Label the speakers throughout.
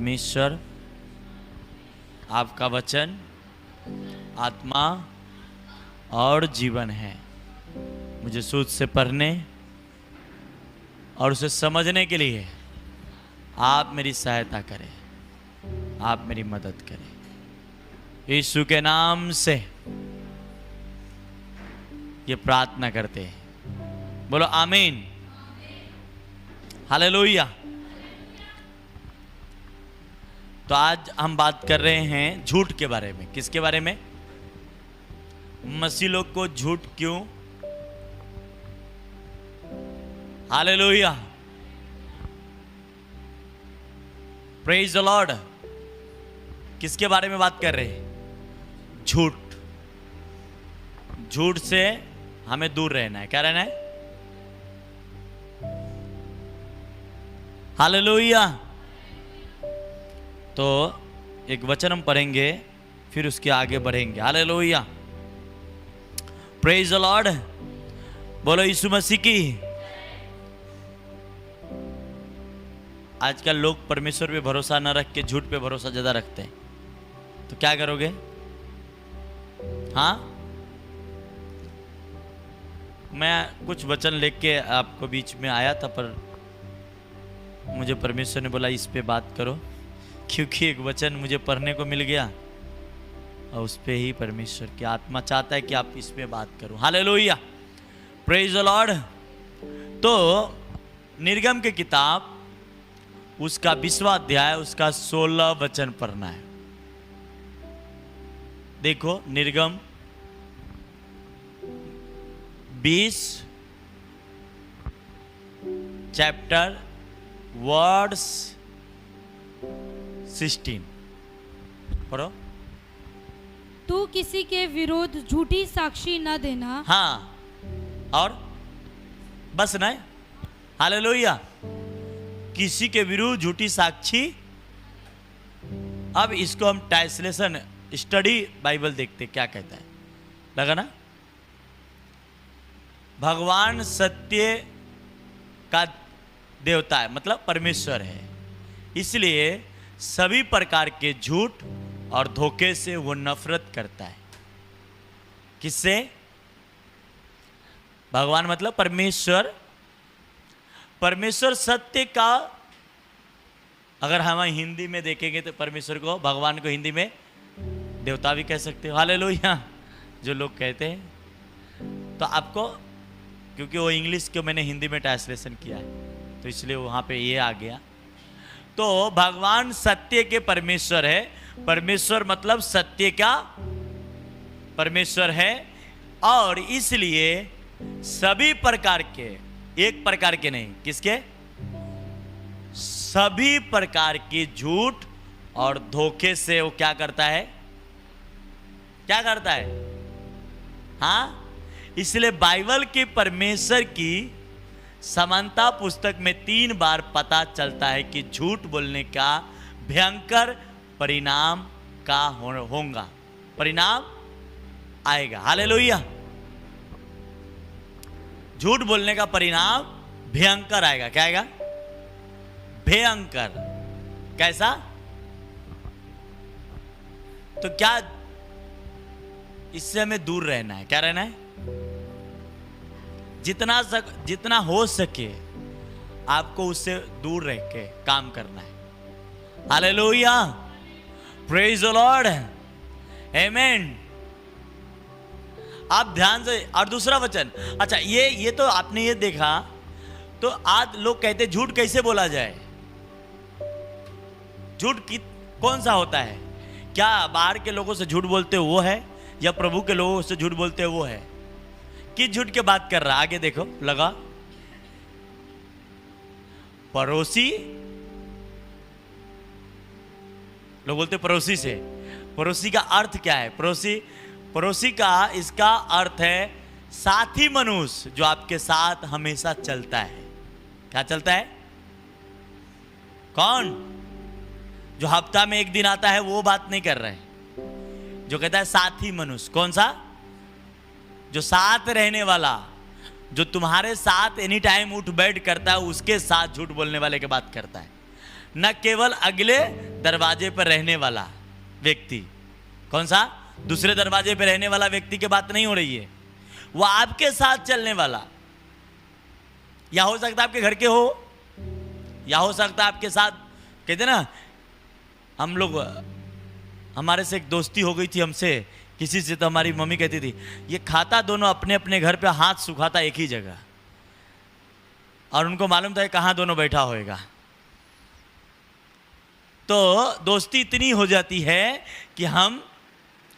Speaker 1: परमेश्वर आपका वचन आत्मा और जीवन है। मुझे सूझ से पढ़ने और उसे समझने के लिए आप मेरी सहायता करें, आप मेरी मदद करें। यीशु के नाम से ये प्रार्थना करते हैं। बोलो आमीन। हालेलुया। तो आज हम बात कर रहे हैं झूठ के बारे में। किसके बारे में? मसीह लोग को झूठ क्यों? Hallelujah, praise the Lord. किसके बारे में बात कर रहे हैं? झूठ। झूठ से हमें दूर रहना है। क्या रहना है? हालेलुया। तो एक वचन हम पढ़ेंगे, फिर उसके आगे बढ़ेंगे। Hallelujah, praise the Lord. बोलो यीशु मसीह की। आजकल लोग परमेश्वर पे भरोसा न रख के झूठ पे भरोसा ज्यादा रखते हैं। तो क्या करोगे? हाँ, मैं कुछ वचन लेके आपको बीच में आया था, पर मुझे परमेश्वर ने बोला इस पे बात करो, क्योंकि एक वचन मुझे पढ़ने को मिल गया और उस पे ही परमेश्वर की आत्मा चाहता है कि आप इस पे बात करो। Hallelujah, praise the Lord. तो निर्गम की किताब उसका 20वां अध्याय उसका 16 वचन पढ़ना है। देखो, निर्गम 20 चैप्टर वर्ड्स 16 पढ़ो।
Speaker 2: तू किसी के विरोध झूठी साक्षी न देना।
Speaker 1: हाँ, और बस नहीं। हालेलुया, किसी के विरुद्ध झूठी साक्षी। अब इसको हम ट्रांसलेशन स्टडी बाइबल देखते क्या कहता है। लगा ना? भगवान सत्य का देवता है, मतलब परमेश्वर है, इसलिए सभी प्रकार के झूठ और धोखे से वो नफरत करता है। किससे? भगवान मतलब परमेश्वर। परमेश्वर सत्य का, अगर हम हिंदी में देखेंगे तो परमेश्वर को, भगवान को हिंदी में देवता भी कह सकते हो। हालेलुया, जो लोग कहते हैं। तो आपको, क्योंकि वो इंग्लिश को मैंने हिंदी में ट्रांसलेशन किया है, तो इसलिए वहाँ पे ये आ गया। तो भगवान सत्य के परमेश्वर है। परमेश्वर मतलब सत्य का परमेश्वर है, और इसलिए सभी प्रकार के, एक प्रकार के नहीं, किसके? सभी प्रकार के झूठ और धोखे से वो क्या करता है? क्या करता है? हाँ, इसलिए बाइबल के परमेश्वर की समानता पुस्तक में 3 बार पता चलता है कि झूठ बोलने का भयंकर परिणाम का होगा, परिणाम आएगा। हालेलुया, झूठ बोलने का परिणाम भयंकर आएगा। क्या आएगा? भयंकर। कैसा? तो क्या इससे हमें दूर रहना है? क्या रहना है? जितना हो सके आपको उससे दूर रह के काम करना है। हालेलुया, प्रेज द लॉर्ड, आमेन। आप ध्यान से, और दूसरा वचन, अच्छा ये तो आपने ये देखा। तो आज लोग कहते झूठ कैसे बोला जाए? झूठ कौन सा होता है? क्या बाहर के लोगों से झूठ बोलते वो है, या प्रभु के लोगों से झूठ बोलते वो है? किस झूठ की बात कर रहा? आगे देखो, लगा। पड़ोसी, लोग बोलते पड़ोसी से। पड़ोसी का अर्थ क्या है? पड़ोसी का इसका अर्थ है साथी मनुष्य, जो आपके साथ हमेशा चलता है। क्या चलता है? कौन? जो हफ्ता में एक दिन आता है, वो बात नहीं कर रहे हैं। जो कहता है साथी मनुष्य। कौन सा? जो साथ रहने वाला, जो तुम्हारे साथ एनी टाइम उठ बैठ करता है, उसके साथ झूठ बोलने वाले की बात करता है। न केवल अगले दरवाजे पर रहने वाला व्यक्ति। कौन सा? दूसरे दरवाजे पर रहने वाला व्यक्ति की बात नहीं हो रही है, वो आपके साथ चलने वाला। या हो सकता है आपके घर के हो, या हो सकता है आपके साथ, कहते ना हम लोग, हमारे से एक दोस्ती हो गई थी हमसे किसी से, तो हमारी मम्मी कहती थी ये खाता दोनों अपने अपने घर पे हाथ सुखाता एक ही जगह, और उनको मालूम था कहाँ दोनों बैठा होएगा। तो दोस्ती इतनी हो जाती है कि हम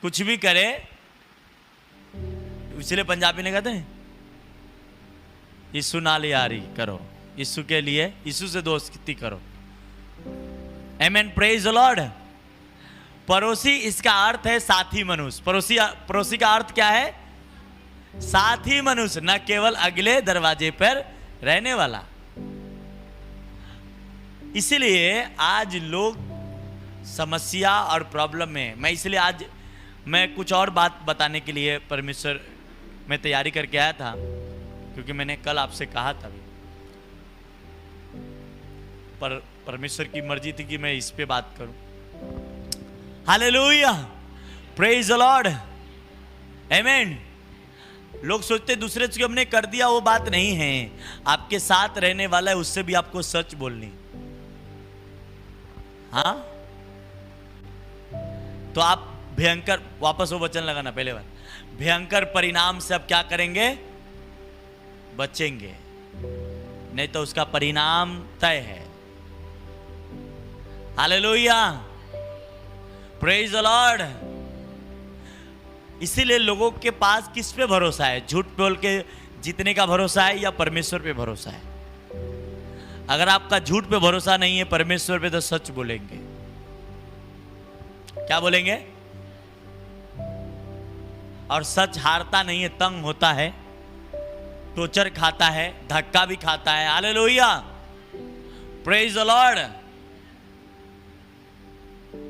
Speaker 1: कुछ भी करें, इसलिए पंजाबी ने कहते हैं यीशु नाल यारी करो, यीशु के लिए, यीशु से दोस्ती करो। आमेन, प्रेज द लॉर्ड। पड़ोसी, इसका अर्थ है साथी मनुष्य। पड़ोसी का अर्थ क्या है? साथी मनुष्य, न केवल अगले दरवाजे पर रहने वाला। इसलिए आज लोग समस्या और प्रॉब्लम में, मैं इसलिए आज मैं कुछ और बात बताने के लिए परमेश्वर में तैयारी करके आया था, क्योंकि मैंने कल आपसे कहा था पर परमेश्वर की मर्जी थी कि मैं इस पे बात करूं। हालेलुया, प्रेज द लॉर्ड, आमेन। लोग सोचते दूसरे से हमने कर दिया, वो बात नहीं है। आपके साथ रहने वाला है, उससे भी आपको सच बोलनी। हाँ, तो आप भयंकर, वापस वो वचन लगाना पहले बार, भयंकर परिणाम से आप क्या करेंगे? बचेंगे, नहीं तो उसका परिणाम तय है। Hallelujah, praise the Lord. इसीलिए लोगों के पास किस पे भरोसा है? झूठ बोल के जीतने का भरोसा है या परमेश्वर पे भरोसा है? अगर आपका झूठ पे भरोसा नहीं है, परमेश्वर पे, तो सच बोलेंगे। क्या बोलेंगे? और सच हारता नहीं है, तंग होता है, टोचर खाता है, धक्का भी खाता है। Hallelujah, praise the Lord.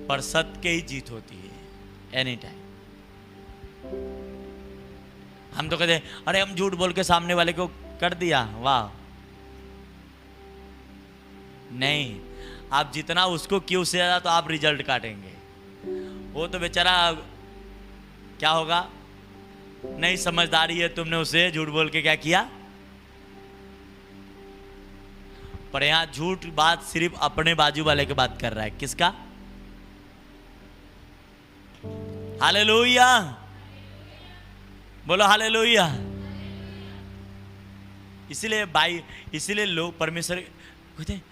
Speaker 1: पर सत्य की ही जीत होती है एनी टाइम। हम तो कहते हैं अरे हम झूठ बोल के सामने वाले को कर दिया, वाह। नहीं, आप जितना उसको क्यों से ज्यादा, तो आप रिजल्ट काटेंगे। वो तो बेचारा क्या होगा, नहीं समझदारी है, तुमने उसे झूठ बोल के क्या किया। पर यहां झूठ बात सिर्फ अपने बाजू वाले की बात कर रहा है। किसका? हालेलुया, बोलो हालेलुया। इसीलिए लोग परमेश्वर कहते हैं,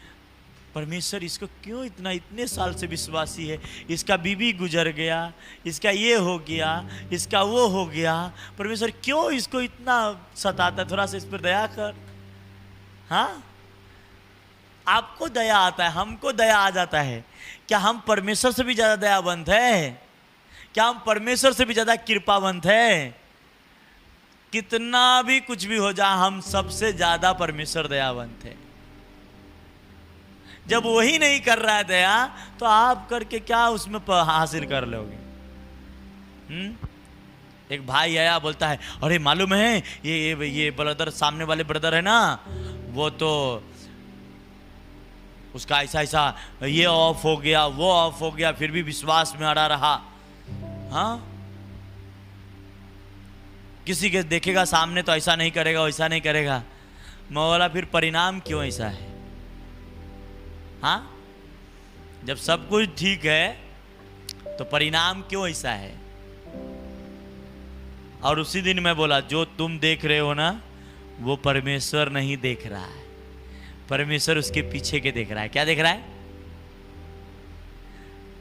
Speaker 1: परमेश्वर इसको क्यों इतने साल से विश्वासी है, इसका बीवी गुजर गया, इसका ये हो गया, इसका वो हो गया, परमेश्वर क्यों इसको इतना सताता, थोड़ा सा इस पर दया कर। हाँ, आपको दया आता है, हमको दया आ जाता है। क्या हम परमेश्वर से भी ज्यादा दयावंत है? क्या हम परमेश्वर से भी ज्यादा कृपावंत है? कितना भी कुछ भी हो जाए, हम सबसे ज्यादा परमेश्वर दयावंत है। जब वही नहीं कर रहा है दया, तो आप करके क्या उसमें हासिल कर लोगे? एक भाई आया, बोलता है अरे मालूम है ये ब्रदर, सामने वाले ब्रदर है ना, वो तो उसका ऐसा ये ऑफ हो गया, वो ऑफ हो गया, फिर भी विश्वास में अड़ा रहा। हाँ, किसी के देखेगा सामने तो ऐसा नहीं करेगा, वैसा नहीं करेगा। मौला फिर परिणाम क्यों ऐसा है? हाँ, जब सब कुछ ठीक है तो परिणाम क्यों ऐसा है? और उसी दिन मैं बोला, जो तुम देख रहे हो ना, वो परमेश्वर नहीं देख रहा है, परमेश्वर उसके पीछे के देख रहा है। क्या देख रहा है?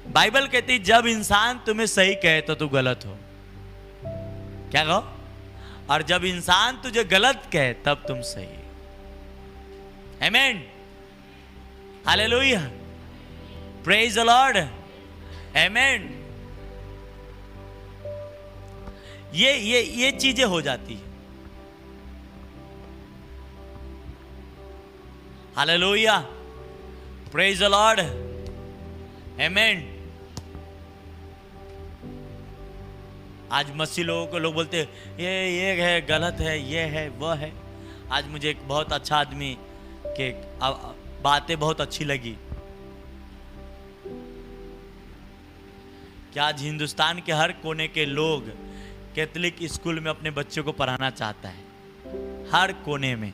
Speaker 1: बाइबल कहती जब इंसान तुम्हें सही कहे तो तू गलत हो। क्या कहो? और जब इंसान तुझे गलत कहे तब तुम सही हो। आमेन, हालेलुया, प्रेज द लॉर्ड, आमेन। ये चीजें हो जाती है। हालेलुया, प्रेज द लॉर्ड, आमेन। आज मसीह लोगों को लोग बोलते हैं ये है, गलत है, ये है, वह है। आज मुझे एक बहुत अच्छा आदमी के बातें बहुत अच्छी लगी। कि आज हिंदुस्तान के हर कोने के लोग कैथोलिक स्कूल में अपने बच्चों को पढ़ाना चाहता है, हर कोने में।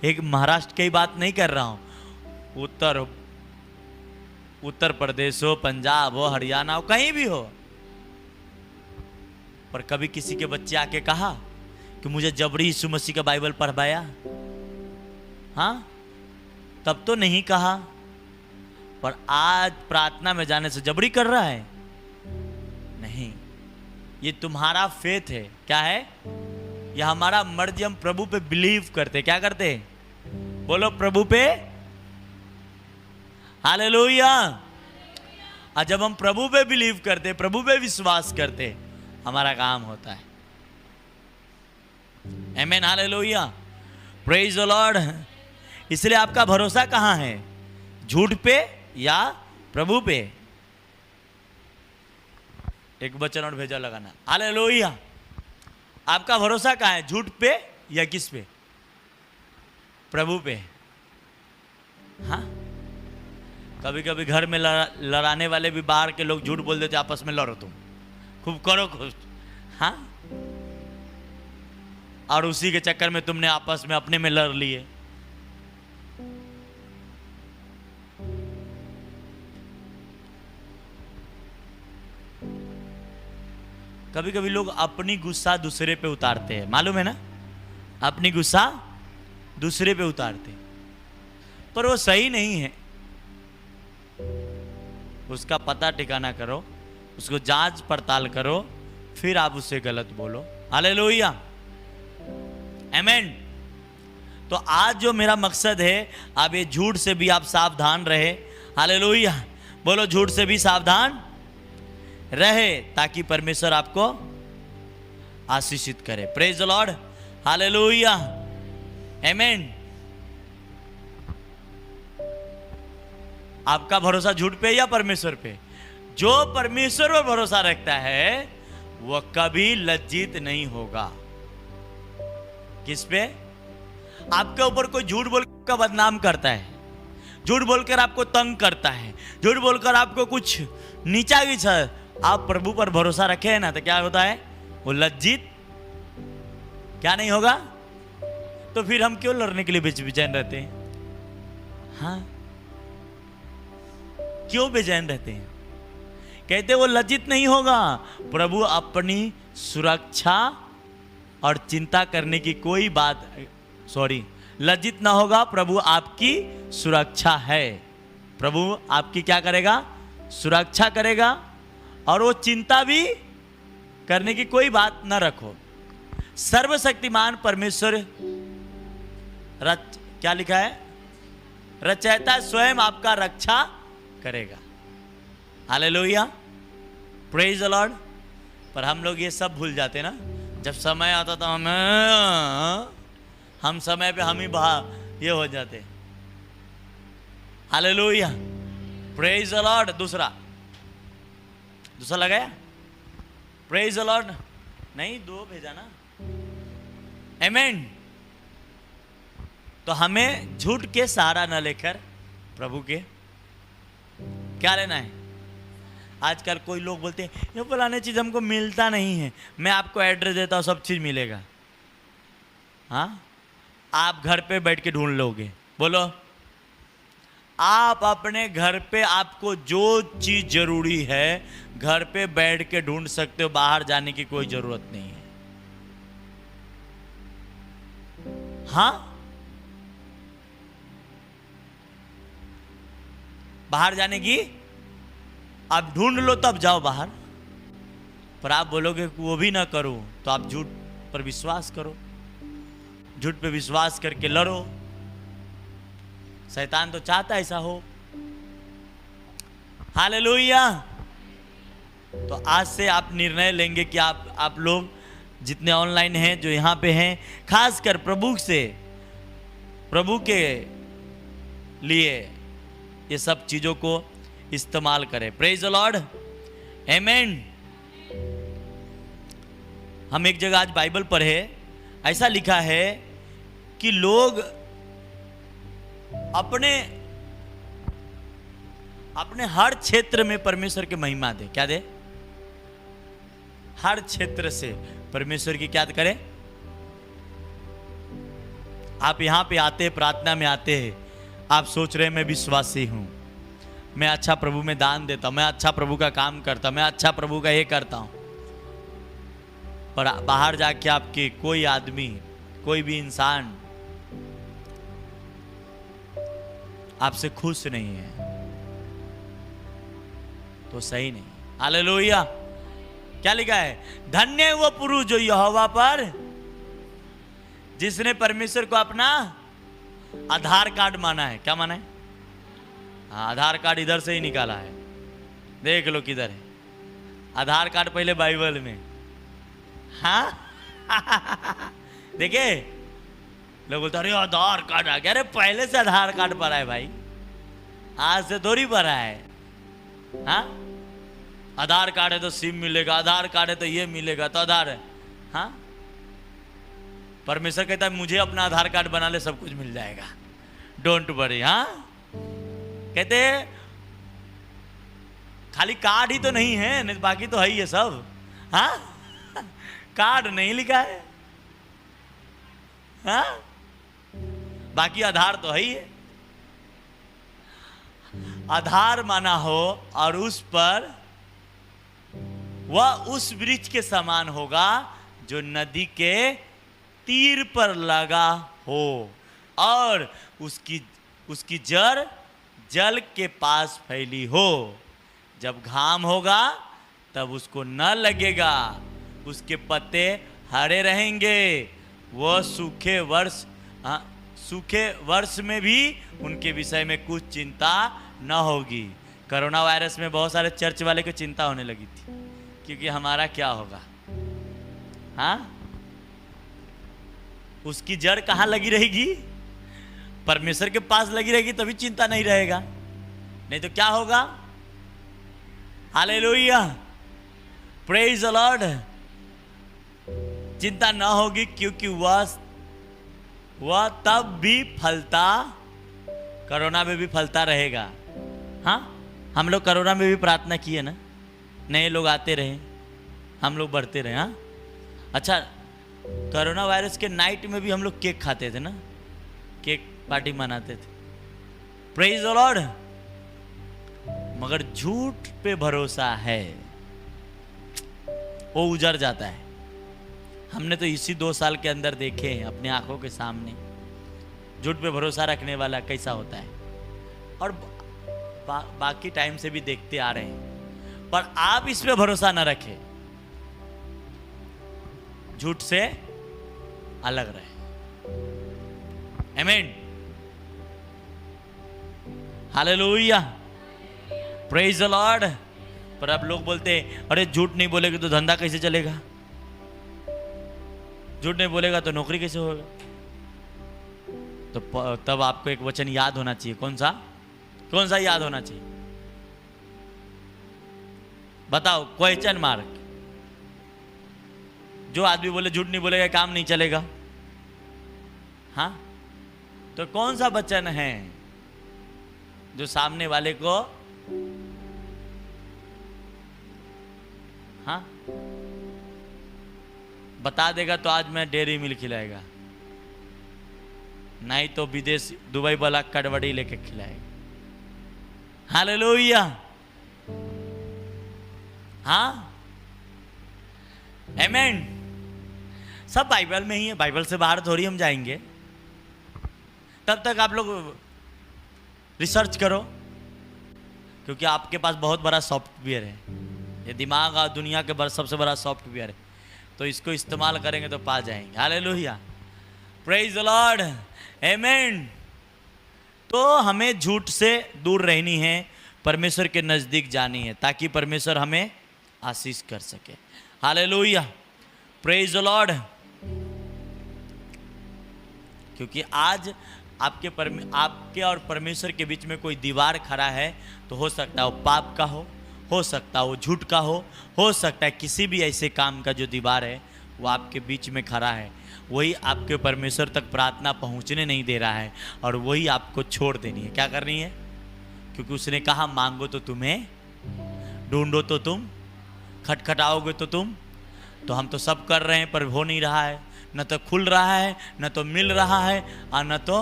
Speaker 1: एक महाराष्ट्र की बात नहीं कर रहा हूं, उत्तर प्रदेश हो, पंजाब हो, हरियाणा हो, कहीं भी हो। पर कभी किसी के बच्चे आके कहा कि मुझे जबरी यीशु मसीह का बाइबल पढ़वाया? हाँ, तब तो नहीं कहा। पर आज प्रार्थना में जाने से जबरी कर रहा है? नहीं, ये तुम्हारा फेथ है। क्या है? यह हमारा मर्जी। हम प्रभु पे बिलीव करते। क्या करते? बोलो प्रभु पे हालेलुया। और जब हम प्रभु पे बिलीव करते, प्रभु पे विश्वास करते, हमारा काम होता है। आमीन, हालेलुया, प्रेज द लॉर्ड। इसलिए आपका भरोसा कहाँ है? झूठ पे या प्रभु पे? एक वचन और भेजा लगाना, हालेलुया। आपका भरोसा कहाँ है? झूठ पे या किस पे? प्रभु पे। हाँ, कभी कभी घर में लड़ाने वाले भी बाहर के लोग झूठ बोल देते, आपस में लड़ो, तुम खूब करो खुश। हाँ, और उसी के चक्कर में तुमने आपस में अपने में लड़ लिए। कभी कभी लोग अपनी गुस्सा दूसरे पे उतारते हैं, मालूम है ना? अपनी गुस्सा दूसरे पे उतारते हैं, पर वो सही नहीं है। उसका पता ठिकाना करो, उसको जांच पड़ताल करो, फिर आप उससे गलत बोलो। हालेलुया, आमीन। तो आज जो मेरा मकसद है, अब ये झूठ से भी आप सावधान रहे। हालेलुया, बोलो झूठ से भी सावधान रहे, ताकि परमेश्वर आपको आशीषित करे। प्रेज द लॉर्ड, हालेलुया, आमीन। आपका भरोसा झूठ पे या परमेश्वर पे? जो परमेश्वर पर भरोसा रखता है वह कभी लज्जित नहीं होगा। किस पे? आपके ऊपर कोई झूठ बोलकर बदनाम करता है, झूठ बोलकर आपको तंग करता है, झूठ बोलकर आपको कुछ नीचा भी, आप प्रभु पर भरोसा रखे हैं ना, तो क्या होता है? वो लज्जित क्या नहीं होगा? तो फिर हम क्यों लड़ने के लिए बेचैन रहते हैं? हाँ, क्यों बेचैन रहते हैं? कहते वो लज्जित नहीं होगा। प्रभु अपनी सुरक्षा और चिंता करने की कोई बात, लज्जित ना होगा। प्रभु आपकी सुरक्षा है। प्रभु आपकी क्या करेगा? सुरक्षा करेगा। और वो चिंता भी करने की कोई बात ना रखो। सर्वशक्तिमान परमेश्वर क्या लिखा है? रचयिता स्वयं आपका रक्षा करेगा। Hallelujah, praise the Lord. पर हम लोग ये सब भूल जाते ना। जब समय आता तो हम समय पे हम ही ये हो जाते। Hallelujah, praise the Lord. दूसरा लगाया? Praise the Lord. नहीं, 2 भेजा ना। आमीन। तो हमें झूठ के सहारा न लेकर प्रभु के क्या लेना है? आजकल कोई लोग बोलते हैं ये फलाने चीज हमको मिलता नहीं है, मैं आपको एड्रेस देता हूं, सब चीज मिलेगा। हाँ, आप घर पे बैठ के ढूंढ लोगे। बोलो, आप अपने घर पे आपको जो चीज जरूरी है घर पे बैठ के ढूंढ सकते हो, बाहर जाने की कोई जरूरत नहीं है। हाँ, बाहर जाने की आप ढूंढ लो तब जाओ बाहर। पर आप बोलोगे कि वो भी ना करो, तो आप झूठ पर विश्वास करो, झूठ पे विश्वास करके लड़ो। शैतान तो चाहता ऐसा हो। हालेलुया। तो आज से आप निर्णय लेंगे कि आप लोग जितने ऑनलाइन हैं, जो यहाँ पे हैं, खासकर प्रभु के लिए ये सब चीजों को इस्तेमाल करें। प्रेज द लॉर्ड, आमीन। हम एक जगह आज बाइबल पढ़े, ऐसा लिखा है कि लोग अपने हर क्षेत्र में परमेश्वर की महिमा दे। क्या दे? हर क्षेत्र से परमेश्वर की क्या करें। आप यहाँ पे आते हैं, प्रार्थना में आते हैं, आप सोच रहे हैं मैं विश्वासी हूँ, मैं अच्छा प्रभु में दान देता हूँ, मैं अच्छा प्रभु का काम करता हूँ, मैं अच्छा प्रभु का ये करता हूँ, पर बाहर जाके आपके कोई आदमी, कोई भी इंसान आपसे खुश नहीं है तो सही नहीं। हालेलुया। क्या लिखा है? धन्य है वो पुरुष जो यहोवा पर, जिसने परमेश्वर को अपना आधार कार्ड माना है। क्या माना है? हाँ, आधार कार्ड इधर से ही निकाला है, देख लो किधर है आधार कार्ड, पहले बाइबल में। हाँ देखे लोग बोलते अरे आधार कार्ड आ गया। अरे पहले से आधार कार्ड पड़ा है भाई, आज से थोड़ी पड़ा है। हाँ, आधार कार्ड है तो सिम मिलेगा, आधार कार्ड है तो ये मिलेगा, तो आधार है। हाँ, परमेश्वर कहता है मुझे अपना आधार कार्ड बना ले, सब कुछ मिल जाएगा, डोंट वरी। हाँ, कहते खाली कार्ड ही तो नहीं है, नहीं बाकी तो है ही है सब। हाँ, कार्ड नहीं लिखा है, हाँ, बाकी आधार तो है ही है। आधार माना हो और उस पर वह उस वृक्ष के समान होगा जो नदी के तीर पर लगा हो और उसकी जड़ जल के पास फैली हो। जब घाम होगा तब उसको न लगेगा, उसके पत्ते हरे रहेंगे। वह सूखे वर्ष में भी उनके विषय में कुछ चिंता न होगी। कोरोना वायरस में बहुत सारे चर्च वाले को चिंता होने लगी थी, क्योंकि हमारा क्या होगा। हाँ, उसकी जड़ कहाँ लगी रहेगी? परमेश्वर के पास लगी रहेगी, तभी चिंता नहीं रहेगा, नहीं तो क्या होगा। Hallelujah, praise the Lord. चिंता ना होगी, क्योंकि वह तब भी फलता, कोरोना में भी फलता रहेगा। हाँ, हम लोग कोरोना में भी प्रार्थना किए ना, नए लोग आते रहे, हम लोग बढ़ते रहे। हाँ, अच्छा, कोरोना वायरस के नाइट में भी हम लोग केक खाते थे ना, केक पार्टी मनाते थे। Praise the Lord. मगर झूठ पे भरोसा है वो उजड़ जाता है। हमने तो इसी 2 साल के अंदर देखे हैं अपने आंखों के सामने, झूठ पे भरोसा रखने वाला कैसा होता है। और बाकी टाइम से भी देखते आ रहे हैं, पर आप इस पे भरोसा न रखें, झूठ से अलग रहे। आमीन, हालेलुया, प्रेज द लॉर्ड। पर अब लोग बोलते हैं अरे झूठ नहीं बोलेगा तो धंधा कैसे चलेगा, झूठ नहीं बोलेगा तो नौकरी कैसे होगा। तो तब आपको एक वचन याद होना चाहिए। कौन सा याद होना चाहिए? बताओ, क्वेश्चन मार्क। जो आदमी बोले झूठ नहीं बोलेगा काम नहीं चलेगा, हाँ, तो कौन सा वचन है जो सामने वाले को, हाँ, बता देगा तो आज मैं डेयरी मिल्क खिलाएगा, नहीं तो विदेश दुबई वाला कड़वड़ी लेके खिलाएगा। हालेलुया, हाँ, आमीन। सब बाइबल में ही है, बाइबल से बाहर थोड़ी हम जाएंगे। तब तक आप लोग रिसर्च करो, क्योंकि आपके पास बहुत बड़ा सॉफ्टवेयर है, ये दिमाग और दुनिया के सबसे बड़ा सॉफ्टवेयर है, तो इसको इस्तेमाल करेंगे तो पा जाएंगे। हालेलुया, प्रेज द लॉर्ड, आमीन। तो हमें झूठ से दूर रहनी है, परमेश्वर के नजदीक जानी है, ताकि परमेश्वर हमें आशीष कर सके। Hallelujah, praise the Lord. क्योंकि आज आपके और परमेश्वर के बीच में कोई दीवार खड़ा है, तो हो सकता है वो पाप का हो सकता है वो झूठ का हो सकता है किसी भी ऐसे काम का जो दीवार है वो आपके बीच में खड़ा है, वही आपके परमेश्वर तक प्रार्थना पहुंचने नहीं दे रहा है, और वही आपको छोड़ देनी है। क्या करनी है? क्योंकि उसने कहा मांगो तो तुम्हें, ढूंढो तो तुम, खटखटाओगे तो तुम तो हम तो सब कर रहे हैं पर हो नहीं रहा है, न तो खुल रहा है, न तो मिल रहा है, और न तो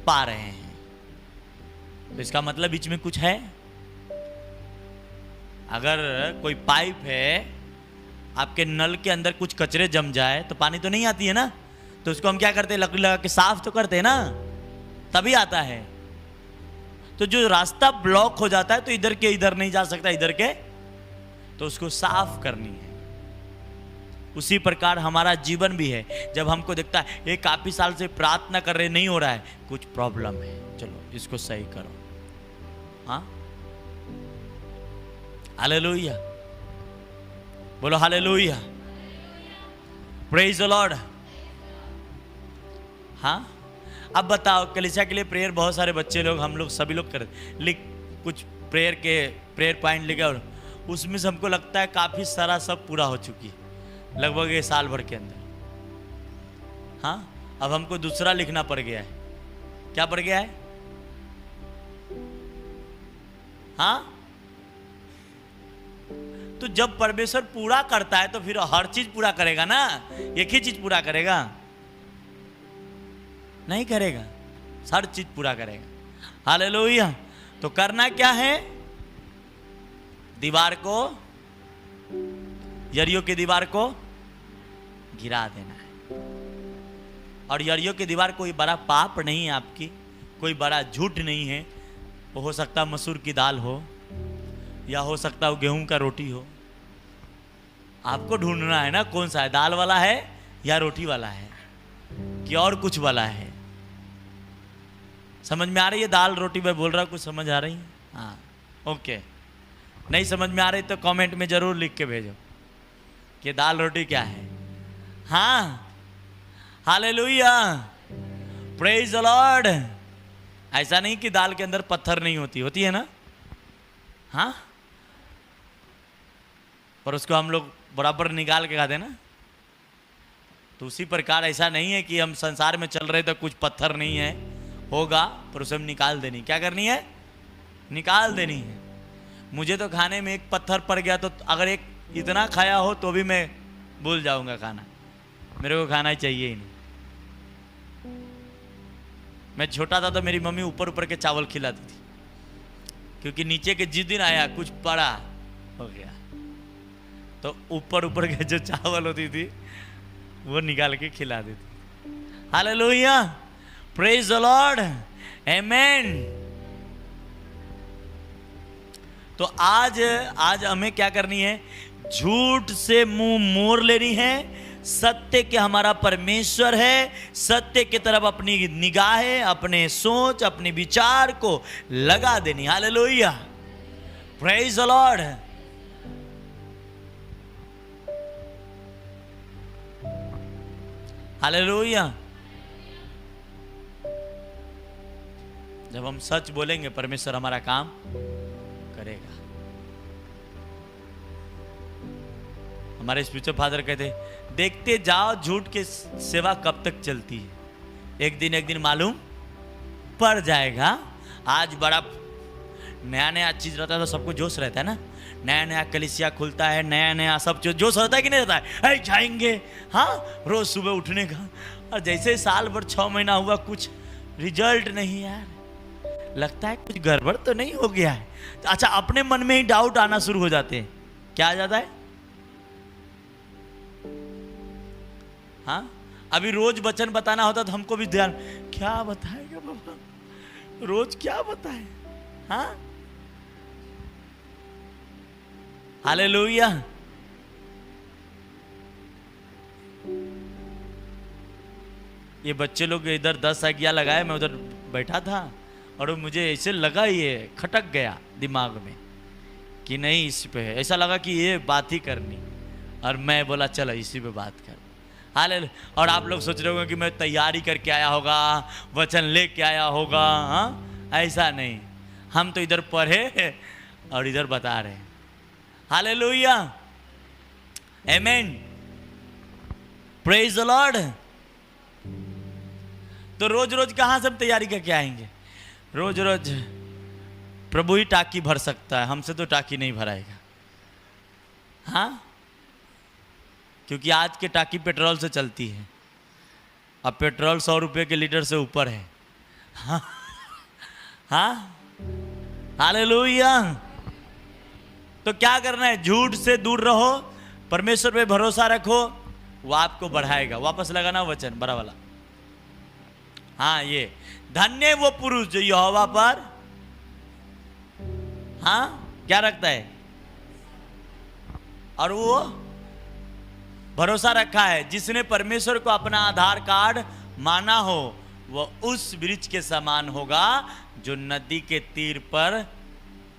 Speaker 1: पा रहे हैं। तो इसका मतलब बीच में कुछ है। अगर कोई पाइप है, आपके नल के अंदर कुछ कचरे जम जाए तो पानी तो नहीं आती है ना, तो उसको हम क्या करते हैं, लकड़ी लगा के साफ तो करते हैं ना, तभी आता है। तो जो रास्ता ब्लॉक हो जाता है तो इधर के इधर नहीं जा सकता, इधर के, तो उसको साफ करनी है। उसी प्रकार हमारा जीवन भी है। जब हमको दिखता है ये काफी साल से प्रार्थना कर रहे, नहीं हो रहा है, कुछ प्रॉब्लम है, चलो इसको सही करो। हाँ, हालेलुया, बोलो हालेलुया, प्रेज द लॉर्ड। हाँ, अब बताओ, कलीसिया के लिए प्रेयर बहुत सारे बच्चे लोग, हम लोग सभी लोग करते, लिख कुछ प्रेयर पॉइंट लिखे, और उसमें से हमको लगता है काफी सारा सब पूरा हो चुकी है, लगभग ये साल भर के अंदर। हाँ, अब हमको दूसरा लिखना पड़ गया है। क्या पड़ गया है? हाँ, तो जब परमेश्वर पूरा करता है तो फिर हर चीज पूरा करेगा ना, एक ही चीज पूरा करेगा नहीं करेगा, हर चीज पूरा करेगा। हालेलुया। तो करना क्या है? दीवार को, यरीहो की दीवार को गिरा देना है। और यरीहो की दीवार कोई बड़ा पाप नहीं है आपकी, कोई बड़ा झूठ नहीं है। वो हो सकता मसूर की दाल हो, या हो सकता है गेहूं का रोटी हो। आपको ढूंढना है ना कौन सा है, दाल वाला है या रोटी वाला है कि और कुछ वाला है। समझ में आ रही है? दाल रोटी मैं बोल रहा हूं, कुछ समझ आ रही है? हाँ, ओके। नहीं समझ में आ रही तो कमेंट में जरूर लिख के भेजो कि दाल रोटी क्या है। हाँ, हालेलुया, प्रेज द लॉर्ड। ऐसा नहीं कि दाल के अंदर पत्थर नहीं होती, होती है ना। हाँ, पर उसको हम लोग बराबर निकाल के खाते ना। तो उसी प्रकार ऐसा नहीं है कि हम संसार में चल रहे तो कुछ पत्थर नहीं है, होगा, पर उसे हम निकाल देनी। क्या करनी है? निकाल देनी है। मुझे तो खाने में एक पत्थर पड़ गया तो अगर एक इतना खाया हो तो भी मैं भूल जाऊंगा खाना, मेरे को खाना ही चाहिए ही नहीं। मैं छोटा था तो मेरी मम्मी ऊपर ऊपर के चावल खिलाती थी, क्योंकि नीचे के जिस दिन आया कुछ बड़ा हो गया तो ऊपर ऊपर के जो चावल होती थी वो निकाल के खिला देती। हालेलुया, प्रेज द लॉर्ड, आमेन। तो आज हमें क्या करनी है? झूठ से मुंह मोड़ लेनी है। सत्य के हमारा परमेश्वर है, सत्य की तरफ अपनी निगाहें, अपने सोच, अपने विचार को लगा देनी। Hallelujah, praise the Lord. Hallelujah. जब हम सच बोलेंगे परमेश्वर हमारा काम करेगा। हमारे स्पिरिचुअल फादर कहते, देखते जाओ झूठ की सेवा कब तक चलती है, एक दिन मालूम पड़ जाएगा। आज बड़ा नया नया चीज रहता है तो सबको जोश रहता है ना, नया नया कलीसिया खुलता है, नया नया सब जोश रहता है कि नहीं रहता है? अरे जाएंगे, हाँ, रोज सुबह उठने का। और जैसे साल भर 6 महीना हुआ, कुछ रिजल्ट नहीं यार, लगता है कुछ गड़बड़ तो नहीं हो गया है। अच्छा, अपने मन में ही डाउट आना शुरू हो जाते हैं। क्या आ जाता है? हाँ, अभी रोज वचन बताना होता तो हमको भी ध्यान, क्या बताएगा बाबा, रोज क्या बताए। हाँ, हालेलुया। ये बच्चे लोग इधर 10 आज्ञा लगाए, मैं उधर बैठा था और मुझे ऐसे लगा, ये खटक गया दिमाग में कि नहीं इस पे है, ऐसा लगा कि ये बात ही करनी, और मैं बोला चलो इसी पे बात कर। हालेलुया। और आप लोग सोच रहे होंगे कि मैं तैयारी करके आया होगा, वचन लेके आया होगा। हाँ, ऐसा नहीं, हम तो इधर पढ़े और इधर बता रहे हैं। Hallelujah, amen, praise the Lord. तो रोज रोज कहां से हम तैयारी करके आएंगे? रोज रोज प्रभु ही टाकी भर सकता है, हमसे तो टाकी नहीं भराएगा। हाँ, क्योंकि आज के टाकी पेट्रोल से चलती है, अब पेट्रोल 100 रुपये के लीटर से ऊपर है। हाँ हाँ, हालेलुया। तो क्या करना है? झूठ से दूर रहो, परमेश्वर पे भरोसा रखो, वो आपको बढ़ाएगा। वापस लगाना वचन बड़ा वाला। हाँ, ये धन्य वो पुरुष जो यहोवा पर हाँ क्या रखता है और वो भरोसा रखा है। जिसने परमेश्वर को अपना आधार कार्ड माना हो वह उस वृक्ष के समान होगा जो नदी के तीर पर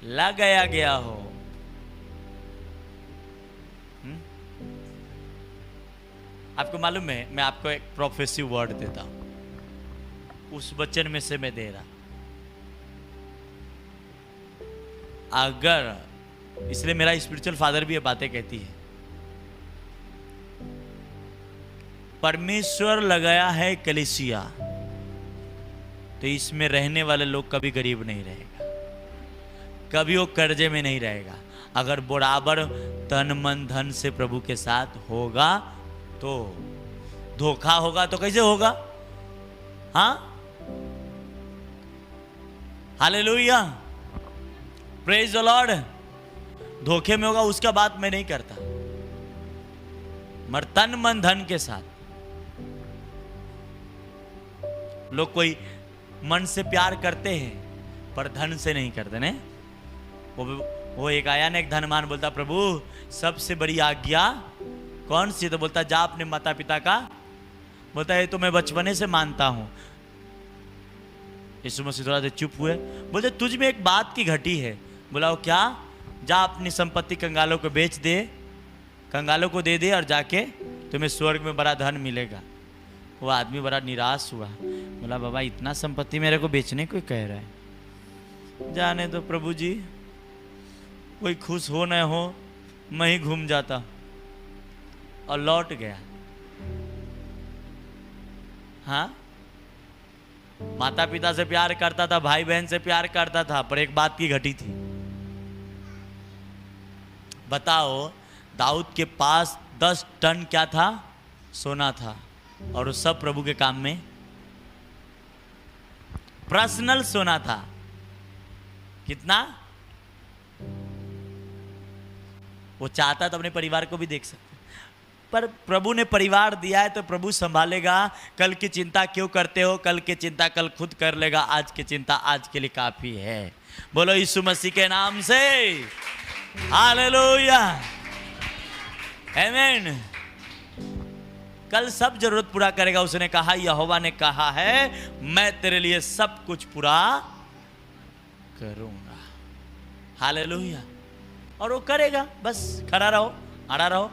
Speaker 1: लगाया गया हो। आपको मालूम है, मैं आपको एक प्रोफेसिव वर्ड देता हूं, उस वचन में से मैं दे रहा। अगर, इसलिए मेरा स्पिरिचुअल फादर भी ये बातें कहती है, परमेश्वर लगाया है कलीसिया, तो इसमें रहने वाले लोग कभी गरीब नहीं रहेगा, कभी वो कर्जे में नहीं रहेगा। अगर बराबर तन मन धन से प्रभु के साथ होगा तो। धोखा होगा तो कैसे होगा? हाँ, हालेलुया, प्रेज द लॉर्ड। धोखे में होगा उसका बात मैं नहीं करता, मगर तन मन धन के साथ। लोग कोई मन से प्यार करते हैं पर धन से नहीं करते ने। वो एक आया ना, एक धनवान बोलता, प्रभु सबसे बड़ी आज्ञा कौन सी? तो बोलता, जा अपने माता पिता का, बोलता है तो मैं बचपने से मानता हूं। यीशु मसीह थोड़ा देर चुप हुए, बोलते तुझ में एक बात की घटी है। बोला, वो क्या? जा अपनी संपत्ति कंगालों को बेच दे, कंगालों को दे दे और जाके तुम्हें स्वर्ग में बड़ा धन मिलेगा। वो आदमी बड़ा निराश हुआ, बोला बाबा इतना संपत्ति मेरे को बेचने को कह रहा है, जाने दो प्रभु जी, कोई खुश हो न हो, मैं ही घूम जाता। और लौट गया। हाँ, माता पिता से प्यार करता था, भाई बहन से प्यार करता था, पर एक बात की घटी थी। बताओ, दाऊद के पास 10 टन क्या था? सोना था, और वो सब प्रभु के काम में पर्सनल सोना था। कितना? वो चाहता तो अपने परिवार को भी देख सकता, पर प्रभु ने परिवार दिया है तो प्रभु संभालेगा। कल की चिंता क्यों करते हो? कल की चिंता कल खुद कर लेगा, आज की चिंता आज के लिए काफी है। बोलो यीशु मसीह के नाम से हालेलुया, आमीन। कल सब जरूरत पूरा करेगा। उसने कहा, यहोवा ने कहा है मैं तेरे लिए सब कुछ पूरा करूंगा। हालेलुया। और वो करेगा, बस खड़ा रहो, अड़ा रहो।